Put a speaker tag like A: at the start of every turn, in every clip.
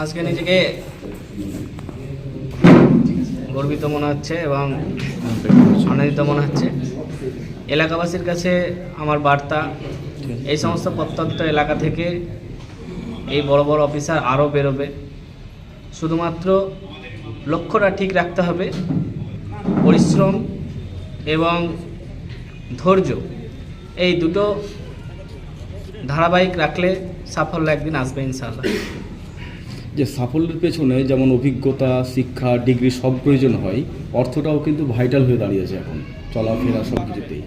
A: আজকে নিজেকে গর্বিত মনে হচ্ছে এবং আনন্দিত মনে হচ্ছে। এলাকাবাসীর কাছে আমার বার্তা, এই সমস্ত প্রত্যন্ত এলাকা থেকে এই বড় বড় অফিসার আরও বেরোবে। শুধুমাত্র লক্ষ্যটা ঠিক রাখতে হবে, পরিশ্রম এবং ধৈর্য, এই দুটো ধারাবাহিক রাখলে সাফল্য একদিন আসবে ইনশাআল্লাহ।
B: যে সাফল্যের পেছনে যেমন অভিজ্ঞতা, শিক্ষা, ডিগ্রি সব প্রয়োজন হয়, অর্থটাও কিন্তু ভাইটাল হয়ে দাঁড়িয়েছে এখন চলাফেরা সব কিছুতেই।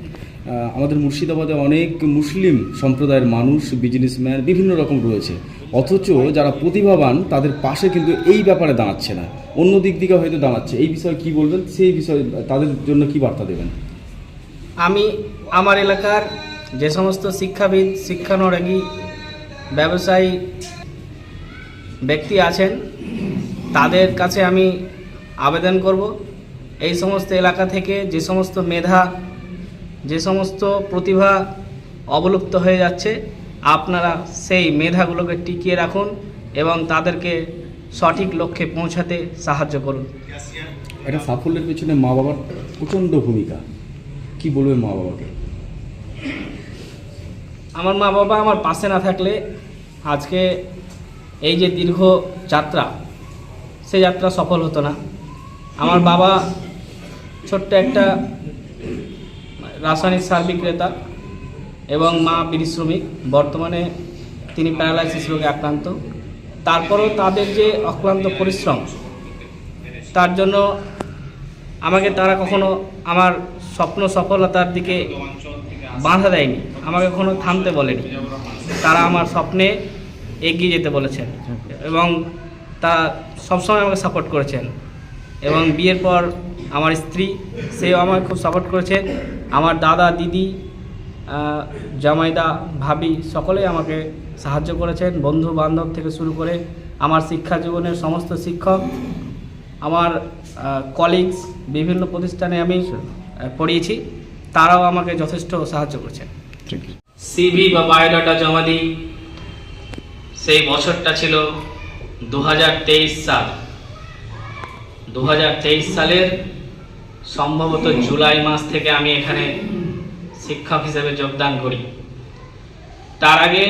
B: আমাদের মুর্শিদাবাদে অনেক মুসলিম সম্প্রদায়ের মানুষ, বিজনেসম্যান বিভিন্ন রকম রয়েছে, অথচ যারা প্রতিভাবান তাদের পাশে কিন্তু এই ব্যাপারে দাঁড়াচ্ছে না, অন্য দিক দিকে হয়তো দাঁড়াচ্ছে। এই বিষয়ে কি বলবেন? সেই বিষয়ে তাদের জন্য কি বার্তা দেবেন?
A: আমি আমার এলাকার যে সমস্ত শিক্ষাবিদ, শিক্ষানুরাগী, ব্যবসায়ী ব্যক্তি আছেন তাদের কাছে আমি আবেদন করব, এই সমস্ত এলাকা থেকে যে সমস্ত মেধা, যে সমস্ত প্রতিভা অবলুপ্ত হয়ে যাচ্ছে, আপনারা সেই মেধাগুলোকে টিকিয়ে রাখুন এবং তাদেরকে সঠিক লক্ষ্যে পৌঁছাতে সাহায্য করুন।
B: এটা সাফল্যের পেছনে মা বাবার প্রচণ্ড ভূমিকা, কি বলবেন মা বাবাকে?
A: আমার মা বাবা আমার পাশে না থাকলে আজকে এই যে দীর্ঘ যাত্রা, সে যাত্রা সফল হতো না। আমার বাবা ছোট্ট একটা রাসায়নিক সার বিক্রেতা এবং মা বিড়ি শ্রমিক। বর্তমানে তিনি প্যারালাইসিস রোগে আক্রান্ত। তারপরেও তাদের যে অক্লান্ত পরিশ্রম, তার জন্য আমাকে তারা কখনো আমার স্বপ্ন সফলতার দিকে বাধা দেয়নি, আমাকে কখনো থামতে বলেনি। তারা আমার স্বপ্নে এগিয়ে যেতে বলেছেন এবং তা সবসময় আমাকে সাপোর্ট করেছেন। এবং বিয়ের পর আমার স্ত্রী, সেও আমাকে খুব সাপোর্ট করেছে। আমার দাদা, দিদি, জামাইদা, ভাবি সকলেই আমাকে সাহায্য করেছেন। বন্ধু বান্ধব থেকে শুরু করে আমার শিক্ষা জীবনের সমস্ত শিক্ষক, আমার কলিগস, বিভিন্ন প্রতিষ্ঠানে আমি পড়িয়েছি, তারাও আমাকে যথেষ্ট সাহায্য করেছেন। সিভি বা বায়োডাটা জমা দিই, সেই বছরটা ছিল 2023 সাল। 2023 সালের সম্ভবত জুলাই মাস থেকে আমি এখানে শিক্ষক হিসেবে যোগদান করি। তার আগে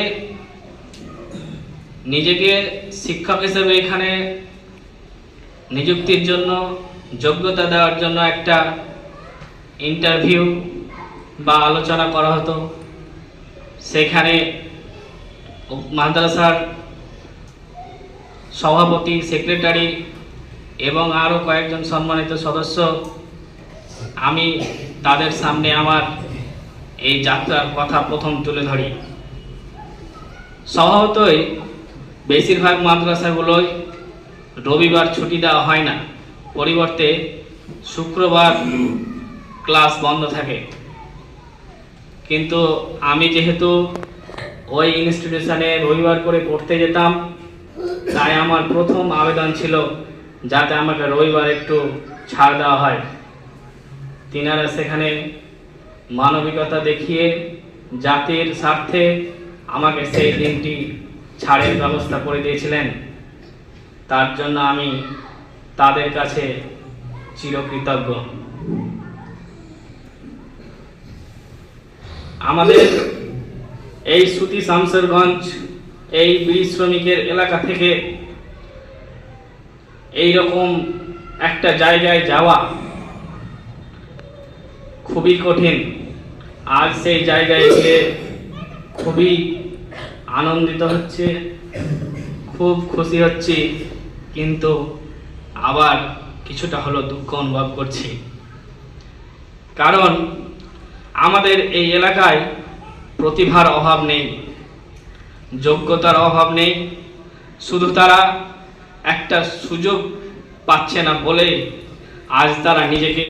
A: নিজেকে শিক্ষক হিসেবে এখানে নিযুক্তির জন্য, যোগ্যতা দেওয়ার জন্য একটা ইন্টারভিউ বা আলোচনা করা হতো। সেখানে মাদ্রাসার সভাপতি, সেক্রেটারি এবং আরও কয়েকজন সম্মানিত সদস্য, আমি তাদের সামনে আমার এই যাত্রার কথা প্রথম তুলে ধরি। স্বভাবতই বেশিরভাগ মাদ্রাসাগুলোয় রবিবার ছুটি দেওয়া হয় না, পরিবর্তে শুক্রবার ক্লাস বন্ধ থাকে। কিন্তু আমি যেহেতু ওই ইনস্টিটিউশনে রবিবার করে পড়তে যেতাম, তাই আমার প্রথম আবেদন ছিল যাতে আমাকে রবিবার একটু ছাড় দেওয়া হয়। তিনারা সেখানে মানবিকতা দেখিয়ে জাতির স্বার্থে আমাকে সেই দিনটি ছাড়ের ব্যবস্থা করে দিয়েছিলেন। তার জন্য আমি তাদের কাছে চিরকৃতজ্ঞ। আমাদের এই সুতি শামসেরগঞ্জ, এই বিড়ি শ্রমিকের এলাকা থেকে এই রকম একটা জায়গায় যাওয়া খুবই কঠিন। আজ সেই জায়গায় গিয়ে খুবই আনন্দিত হচ্ছে, খুব খুশি হচ্ছি, কিন্তু আবার কিছুটা হলো দুঃখ অনুভব করছি। কারণ আমাদের এই এলাকায় প্রতিভার অভাব নেই, যোগ্যতার অভাব নেই, শুধু তারা একটা সুযোগ পাচ্ছে না বলে আজ তারা নিজেকে